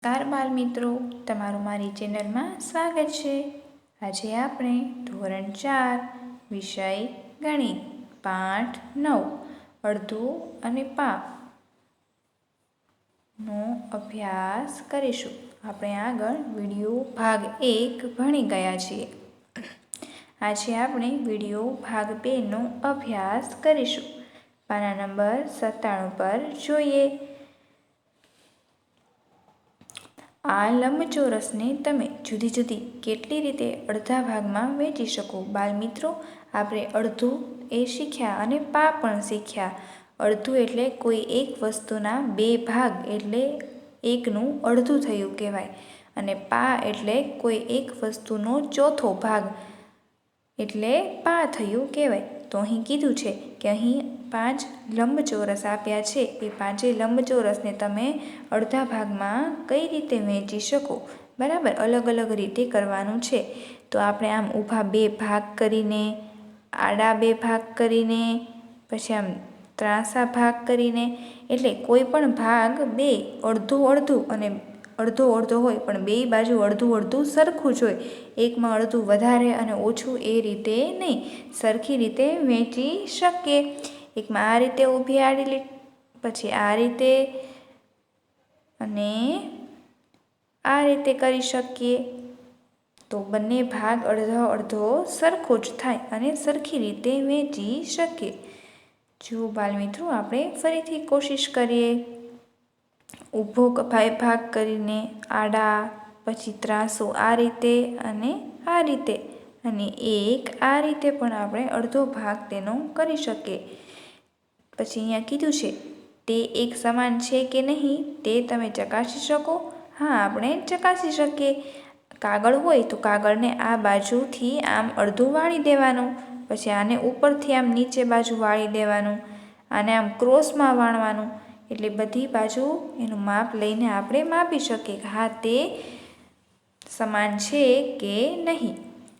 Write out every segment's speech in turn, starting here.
નમસ્કાર બાળ મિત્રો, તમારું મારી ચેનલમાં સ્વાગત છે। આજે આપણે ધોરણ 4 વિષય ગણિત પાઠ 9 અડધું અને પા નો અભ્યાસ કરીશું। આપણે આગળ વિડિયો ભાગ 1 ભણી ગયા છીએ। આજે આપણે વિડિયો ભાગ 2 નો અભ્યાસ કરીશું। પાના નંબર 97 પર જોઈએ। આ લંબચોરસને તમે જુદી જુદી કેટલી રીતે અડધા ભાગમાં વહેંચી શકો? બાળમિત્રો, આપણે અડધું એ શીખ્યા અને પા પણ શીખ્યા। અડધું એટલે કોઈ એક વસ્તુના બે ભાગ એટલે એકનું અડધું થયું કહેવાય, અને પા એટલે કોઈ એક વસ્તુનો ચોથો ભાગ એટલે પા થયું કહેવાય। તો અહીં કીધું છે કે અહીં 5 લંબચોરસ આપ્યા છે। એ પાંચેય લંબચોરસને તમે અડધા ભાગમાં કઈ રીતે વહેંચી શકો? બરાબર, અલગ અલગ રીતે કરવાનું છે। તો આપણે આમ ઊભા બે ભાગ કરીને, આડા બે ભાગ કરીને, પછી આમ ત્રાંસા ભાગ કરીને, એટલે કોઈ પણ ભાગ બે અડધું અડધું અને અડધો અડધો હોય, પણ બે બાજુ અડધું અડધું સરખું જ હોય। એકમાં અડધું વધારે અને ઓછું એ રીતે નહીં, સરખી રીતે વહેંચી શકીએ। એકમાં આ રીતે ઊભી આડી લીટી, પછી આ રીતે અને આ રીતે કરી શકીએ। તો બંને ભાગ અડધો અડધો સરખો જ થાય અને સરખી રીતે વહેંચી શકીએ। જો બાળમિત્રો, આપણે ફરીથી કોશિશ કરીએ। ઊભો ભાગ કરીને, આડા, પછી ત્રાંસો આ રીતે અને આ રીતે, અને એક આ રીતે પણ આપણે અડધો ભાગ તેનો કરી શકીએ। પછી અહીંયા કીધું છે, તે એક સમાન છે કે નહીં તે તમે ચકાસી શકો? હા, આપણે ચકાસી શકીએ। કાગળ હોય તો કાગળને આ બાજુથી આમ અડધું વાળી દેવાનું, પછી આને ઉપરથી આમ નીચે બાજુ વાળી દેવાનું, આને આમ ક્રોસમાં વાળવાનું, એટલે બધી બાજુ એનું માપ લઈને આપણે માપી શકીએ કે હા તે સમાન છે કે નહીં।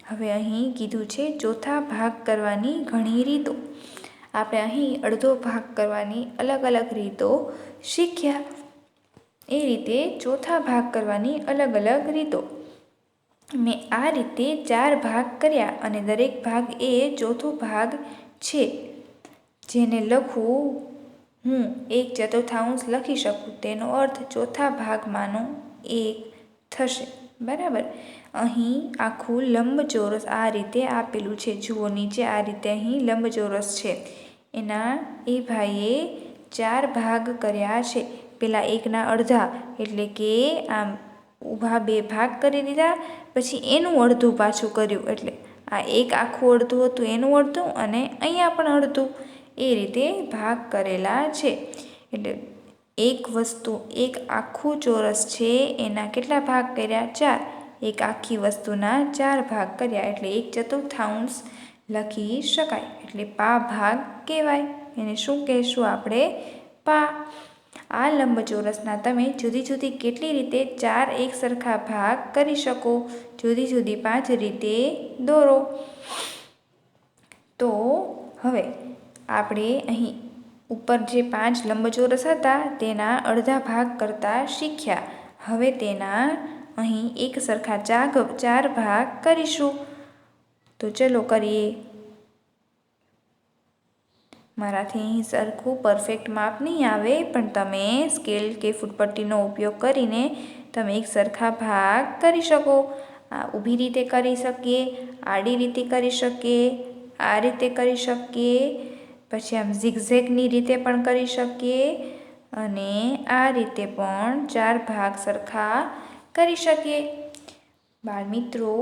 હવે અહીં કીધું છે ચોથા ભાગ કરવાની ઘણી રીતો। આપણે અહીં અડધો ભાગ કરવાની અલગ અલગ રીતો શીખ્યા। એ રીતે ચોથા ભાગ કરવાની અલગ અલગ રીતો। મેં આ રીતે 4 ભાગ કર્યા અને દરેક ભાગ એ ચોથો ભાગ છે, જેને લખવું હું 1/4 લખી શકું। તેનો અર્થ ચોથા ભાગમાંનો એક થશે। બરાબર, અહીં આખું લંબચોરસ આ રીતે આપેલું છે। જુઓ, નીચે આ રીતે અહીં લંબચોરસ છે, એના એ ભાઈએ 4 ભાગ કર્યા છે। પેલા એકના અડધા એટલે કે આમ ઊભા બે ભાગ કરી દીધા, પછી એનું અડધું પાછું કર્યું, એટલે આ એક આખું અડધું હતું એનું અડધું, અને અહીંયા પણ અડધું, એ રીતે ભાગ કરેલા છે। એટલે એક વસ્તુ, એક આખું ચોરસ છે એના કેટલા ભાગ કર્યા? 4। એક આખી વસ્તુના 4 ભાગ કર્યા એટલે 1/4 લખી શકાય, એટલે પા ભાગ કહેવાય। એને શું કહેશું આપણે? પા। આ લંબચોરસના તમે જુદી જુદી કેટલી રીતે 4 એક સરખા ભાગ કરી શકો? જુદી જુદી 5 રીતે દોરો। તો હવે આપણે અહીં ઉપર જે 5 લંબચોરસ હતા તેના અડધા ભાગ કરતા શીખ્યા। હવે તેના અહીં એક સરખા 4 ભાગ કરીશું। તો ચલો કરીએ। મારાથી અહીં સરખું પરફેક્ટ માપ નહીં આવે, પણ તમે સ્કેલ કે ફૂટપટ્ટીનો ઉપયોગ કરીને તમે એક સરખા ભાગ કરી શકો। આ ઊભી રીતે કરી શકીએ, આડી રીતે કરી શકીએ, આ રીતે કરી શકીએ, પછી આમ ઝિગઝેગની રીતે પણ કરી શકીએ, અને આ રીતે પણ 4 ભાગ સરખા કરી શકીએ। બાળમિત્રો,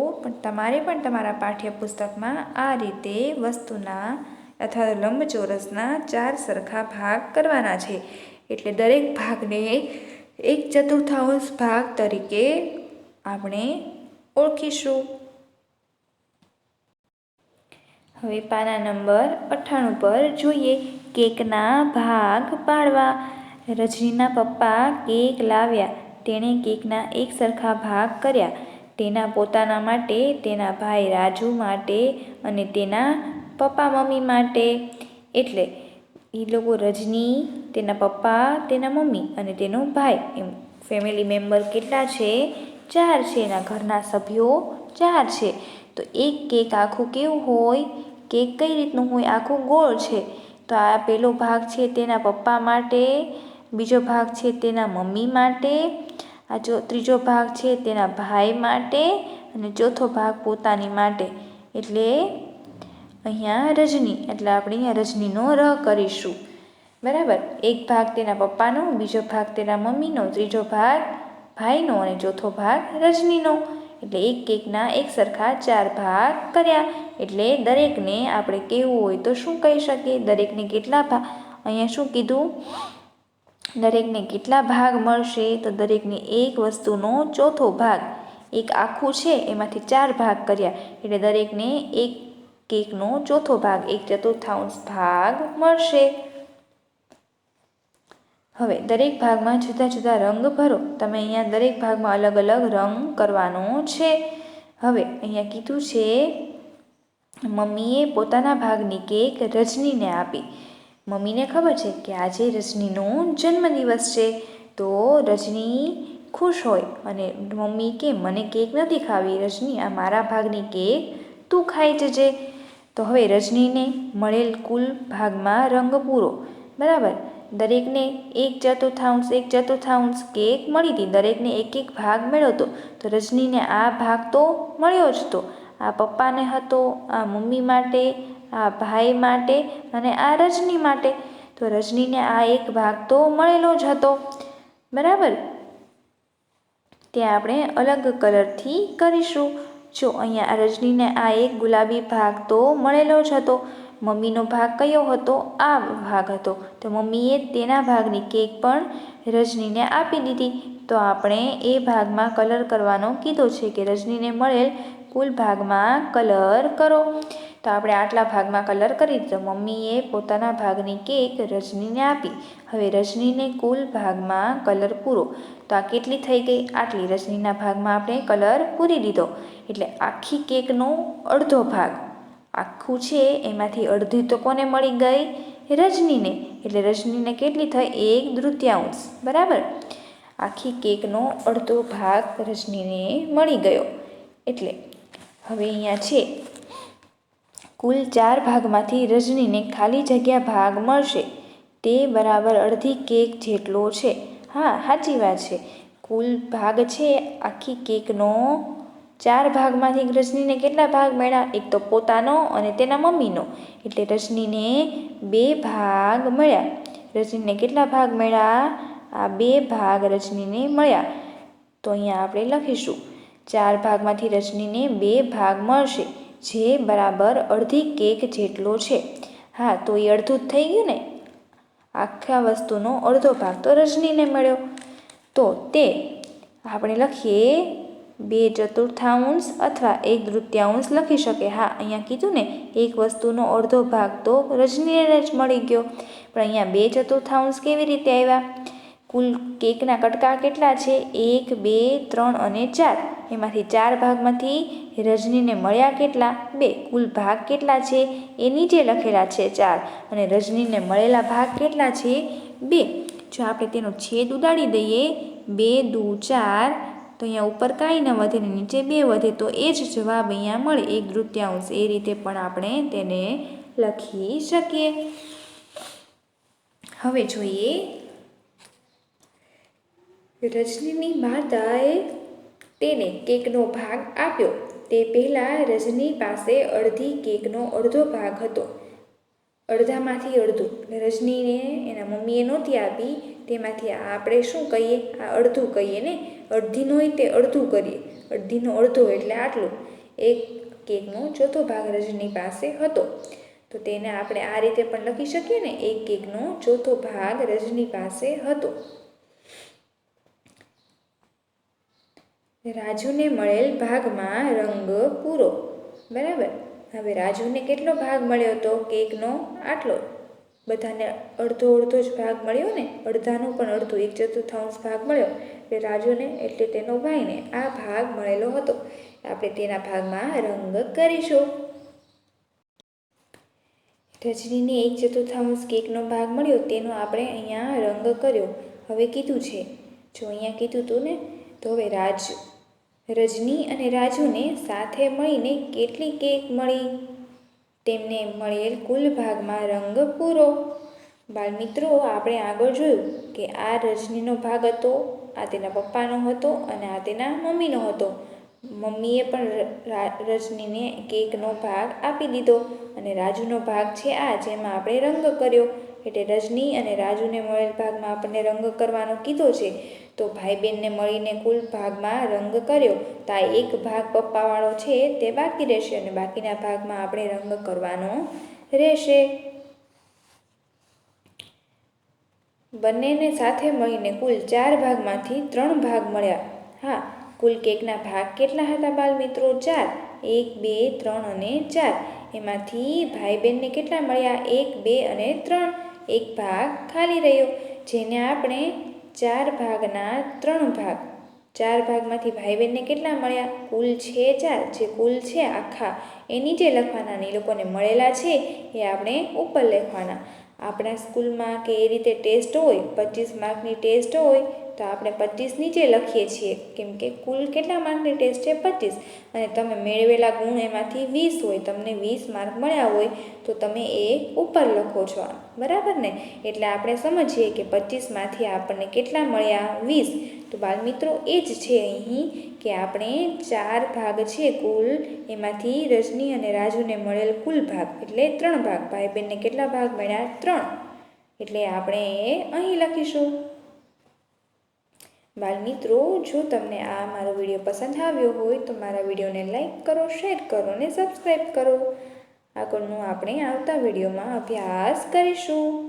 તમારે પણ તમારા પાઠ્યપુસ્તકમાં આ રીતે વસ્તુના અથવા લંબચોરસના 4 સરખા ભાગ કરવાના છે, એટલે દરેક ભાગને 1/4 ભાગ તરીકે આપણે ઓળખીશું। હવે પાના નંબર 98 પર જોઈએ। કેકના ભાગ પાડવા। રજનીના પપ્પા કેક લાવ્યા। તેણે કેકના એક સરખા ભાગ કર્યા, તેના પોતાના માટે, તેના ભાઈ રાજુ માટે અને તેના પપ્પા મમ્મી માટે। એટલે એ લોકો રજની, તેના પપ્પા, તેના મમ્મી અને તેનો ભાઈ એમ ફેમિલી મેમ્બર કેટલા છે? 4 છે. એના ઘરના સભ્યો 4 છે. તો એક કેક આખું કેવું હોય? કેક કઈ રીતનું હોય? આખું ગોળ છે. તો આ પહેલો ભાગ છે તેના પપ્પા માટે, બીજો ભાગ છે તેના મમ્મી માટે, આ ત્રીજો ભાગ છે તેના ભાઈ માટે અને ચોથો ભાગ પોતાની માટે. એટલે અહીંયા રજની, એટલે આપણે અહીંયા રજનીનો ર કરીશું. બરાબર. એક ભાગ તેના પપ્પાનો, બીજો ભાગ તેના મમ્મીનો, ત્રીજો ભાગ ભાઈનો અને ચોથો ભાગ રજનીનો. એટલે એક કેકના એક સરખા 4 ભાગ કર્યા. એટલે દરેકને આપણે કહેવું હોય તો શું કહી શકીએ? દરેકને કેટલા ભાગ, અહીંયા શું કીધું? દરેકને કેટલા ભાગ મળશે? તો દરેકને એક વસ્તુનો ચોથો ભાગ. એક આખું છે એમાંથી 4 ભાગ કર્યા એટલે દરેકને એક કેકનો ચોથો ભાગ, 1/4 ભાગ મળશે. હવે દરેક ભાગમાં જુદા જુદા રંગ ભરો. તમે અહીંયા દરેક ભાગમાં અલગ અલગ રંગ કરવાનો છે. હવે અહીંયા કીધું છે મમ્મીએ પોતાના ભાગની કેક રજનીને આપી. મમ્મીને ખબર છે કે આજે રજનીનો જન્મદિવસ છે, તો રજની ખુશ હોય અને મમ્મી કે મને કેક નથી ખાવી રજની, આ મારા ભાગની કેક તું ખાઈ જજે. તો હવે રજનીને મળેલ કુલ ભાગમાં રંગ પૂરો. બરાબર. દરેકને 1/4 કેક મળી હતી. દરેકને એક એક ભાગ મળ્યો હતો. તો રજનીને આ ભાગ તો મળ્યો જ હતો. આ પપ્પાને હતો, આ મમ્મી માટે, આ ભાઈ માટે અને આ રજની માટે. તો રજનીને આ એક ભાગ તો મળેલો જ હતો. બરાબર. ત્યાં આપણે અલગ કલરથી કરીશું. જો અહીંયા આ રજનીને આ એક ગુલાબી ભાગ તો મળેલો જ હતો. મમ્મીનો ભાગ કયો હતો? આ ભાગ હતો. તો મમ્મીએ તેના ભાગની કેક પણ રજનીને આપી દીધી. તો આપણે એ ભાગમાં કલર કરવાનો કીધો છે કે રજનીને મળેલ કુલ ભાગમાં કલર કરો. તો આપણે આટલા ભાગમાં કલર કરી દીધો. મમ્મીએ પોતાના ભાગની કેક રજનીને આપી. હવે રજનીને કુલ ભાગમાં કલર પૂરો. તો આ કેટલી થઈ ગઈ? આટલી. રજનીના ભાગમાં આપણે કલર પૂરી દીધો. એટલે આખી કેકનો અડધો ભાગ, આખું છે એમાંથી અડધી તો કોને મળી ગઈ? રજનીને. એટલે રજનીને કેટલી થઈ? 1/3. બરાબર. આખી કેકનો અડધો ભાગ રજનીને મળી ગયો. એટલે હવે અહીંયા છે કુલ 4 ભાગમાંથી રજનીને ખાલી જગ્યા ભાગ મળશે તે બરાબર અડધી કેક જેટલો છે. હા, સાચી વાત છે. કુલ ભાગ છે આખી કેકનો 4 ભાગમાંથી રજનીને કેટલા ભાગ મળ્યા? એક તો પોતાનો અને તેના મમ્મીનો. એટલે રજનીને 2 ભાગ મળ્યા. રજનીને કેટલા ભાગ મળ્યા? આ 2 ભાગ રજનીને મળ્યા. તો અહીંયા આપણે લખીશું 4 ભાગમાંથી રજનીને 2 ભાગ મળશે જે બરાબર અડધી કેક જેટલો છે. હા, તો એ અડધું જ થઈ ગયું ને. આખા વસ્તુનો અડધો ભાગ તો રજનીને મળ્યો. તો તે આપણે લખીએ 2/4 અથવા 1/3 લખી શકે. હા, અહીંયા કીધું ને એક વસ્તુનો અડધો ભાગ તો રજનીને જ મળી ગયો. પણ અહીંયા 2/4 કેવી રીતે આવ્યા? કુલ કેકના કટકા કેટલા છે? 1, 2, 3 અને 4. એમાંથી 4 ભાગમાંથી રજનીને મળ્યા કેટલા? 2. કુલ ભાગ કેટલા છે? એ નીચે લખેલા છે 4. અને રજનીને મળેલા ભાગ કેટલા છે? 2. જો આપણે તેનો છેદ ઉડાડી દઈએ 2 દુ 4, તો અહીંયા ઉપર કાંઈ ન વધે ને નીચે 2 વધે. તો એ જ જવાબ અહીંયા મળે 1/3. એ રીતે પણ આપણે તેને લખી શકીએ. હવે જોઈએ રજનીની માતાએ તેને કેકનો ભાગ આપ્યો. તે પહેલાં રજની પાસે અડધી કેકનો અડધો ભાગ હતો. અડધામાંથી અડધું. રજનીને એના મમ્મીએ નહોતી આપી, તેમાંથી આપણે શું કહીએ? આ અડધું કહીએ ને. અડધીનો હોય તે અડધું કરીએ. અડધીનો અડધો એટલે આટલું. એક કેકનો ચોથો ભાગ રજની પાસે હતો. તો તેને આપણે આ રીતે પણ લખી શકીએ ને. એક કેકનો ચોથો ભાગ રજની પાસે હતો. રાજુને મળેલ ભાગમાં રંગ પૂરો. બરાબર. હવે રાજુને કેટલો ભાગ મળ્યો હતો? કેકનો આટલો. બધાને અડધો અડધો જ ભાગ મળ્યો ને. અડધાનું પણ અડધું 1/4 ભાગ મળ્યો. એટલે રાજુને એટલે તેનો ભાઈને આ ભાગ મળેલો હતો. આપણે તેના ભાગમાં રંગ કરીશું. રજનીને 1/4 કેકનો ભાગ મળ્યો તેનો આપણે અહીંયા રંગ કર્યો. હવે કીધું છે જો અહીંયા કીધું હતું ને. તો હવે રજની અને રાજુને સાથે મળીને કેટલી કેક મળી? તેમને મળેલ કુલ ભાગમાં રંગ પૂરો. બાળમિત્રો, આપણે આગળ જોયું કે આ રજનીનો ભાગ હતો, આ તેના પપ્પાનો હતો અને આ તેના મમ્મીનો હતો. મમ્મીએ પણ રજનીને કેકનો ભાગ આપી દીધો અને રાજુનો ભાગ છે આ, જેમાં આપણે રંગ કર્યો. એટલે રજની અને રાજુને મળેલ ભાગમાં આપણને રંગ કરવાનો કીધો છે. તો ભાઈ બહેનને મળીને કુલ ભાગમાં રંગ કર્યો. તો આ એક ભાગ પપ્પાવાળો છે તે બાકી રહેશે અને બાકીના ભાગમાં આપણે રંગ કરવાનો રહેશે. બંનેને સાથે મળીને કુલ 4 ભાગમાંથી 3 ભાગ મળ્યા. હા, કુલ કેકના ભાગ કેટલા હતા બાળમિત્રો? 4. 1, 2, 3 અને 4. એમાંથી ભાઈ બહેનને કેટલા મળ્યા? 1, 2 અને 3. એક ભાગ ખાલી રહ્યો, જેને આપણે 4 ભાગના 3 ભાગ. 4 ભાગમાંથી ભાઈ બહેનને કેટલા મળ્યા? કુલ છે 4. જે કુલ છે આખા એ નીચે લખવાના અને એ લોકોને મળેલા છે એ આપણે ઉપર લખવાના. આપણા સ્કૂલમાં કે એ રીતે ટેસ્ટ હોય, 25 માર્કની ટેસ્ટ હોય તો આપણે 25 નીચે લખીએ છીએ, કેમ કે કુલ કેટલા માર્કની ટેસ્ટ છે? 25. અને તમે મેળવેલા ગુણ એમાંથી 20 હોય, તમને 20 માર્ક મળ્યા હોય તો તમે એ ઉપર લખો છો, બરાબર ને? એટલે આપણે સમજીએ કે 25માંથી આપણને કેટલા મળ્યા? 20. તો બાળમિત્રો, એ જ છે અહીં કે આપણે 4 ભાગ છે કુલ, એમાંથી રજની અને રાજુને મળેલ કુલ ભાગ એટલે 3 ભાગ. ભાઈ બહેનને કેટલા ભાગ મળ્યા? 3. એટલે આપણે એ અહીં લખીશું. બાળમિત્રો, જો તમને આ મારો વિડીયો પસંદ આવ્યો હોય તો મારા વિડીયોને લાઈક કરો, શેર કરો અને સબસ્ક્રાઈબ કરો. આગળનું આપણે આવતા વિડીયોમાં અભ્યાસ કરીશું.